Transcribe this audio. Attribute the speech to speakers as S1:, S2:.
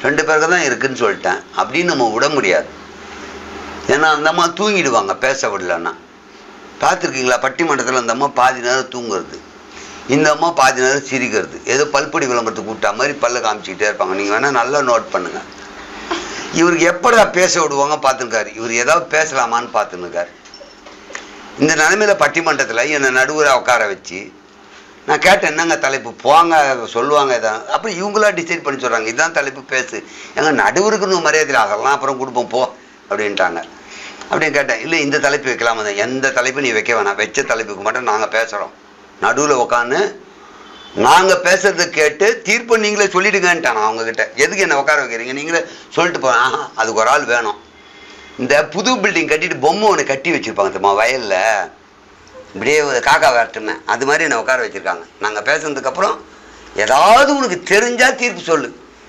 S1: 2 பேருக்கு தான் இருக்குன்னு சொல்லிட்டேன் அப்படின்னு நம்ம விட முடியாது. ஏன்னா அந்த அம்மா தூங்கிடுவாங்க பேச விடலன்னா. பார்த்துருக்கீங்களா பட்டிமன்றத்தில் அந்த அம்மா பாதி நேரம் தூங்குறது, இந்த அம்மா பாதி நேரம் சிரிக்கிறது, ஏதோ பல்பொடி விளம்பரத்துக்கு கூப்பிட்டா மாதிரி பல்ல காமிச்சிக்கிட்டே இருப்பாங்க. நீங்கள் வேணால் நல்லா நோட் பண்ணுங்கள். இவருக்கு எப்படா பேச விடுவாங்க பார்த்துருக்காரு. இவர் ஏதாவது பேசலாமான்னு பார்த்துன்னுக்காரு. இந்த நிலைமையில் பட்டிமன்றத்தில் என்னை நடுவராக உட்கார வச்சு நான் கேட்டேன், என்னங்க தலைப்பு போங்க சொல்லுவாங்க இதான். அப்புறம் இவங்களா டிசைட் பண்ணி சொல்கிறாங்க இதுதான் தலைப்பு பேசு. எங்கள் நடுவருக்குன்னு மரியாதை அதெல்லாம் அப்புறம் கொடுப்போம் போ அப்படின்ட்டாங்க. அப்படின்னு கேட்டேன், இல்லை இந்த தலைப்பு வைக்கலாமா தான். எந்த தலைப்பு நீ வைக்க வேணாம், வச்ச தலைப்புக்கு மட்டும் நாங்கள் பேசுகிறோம். நடுவில் உட்காந்து நாங்கள் பேசுறதை கேட்டு தீர்ப்பு நீங்களே சொல்லிடுங்கன்ட்டான் அவங்கக்கிட்ட. எதுக்கு என்ன உட்கார வைக்கிறீங்க, நீங்களே சொல்லிட்டு போகிறேன். அதுக்கு ஒரு ஆள் வேணும். இந்த புது பில்டிங் கட்டிட்டு பொம்மை ஒன்று கட்டி வச்சுருப்பாங்க தெரியுமா வயலில், இப்படியே காக்கா விரட்டுமே, அது மாதிரி என்னை உட்கார வச்சுருக்காங்க. நாங்கள் பேசுனதுக்கப்புறம் ஏதாவது உனக்கு தெரிஞ்சால் தீர்ப்பு சொல்லு.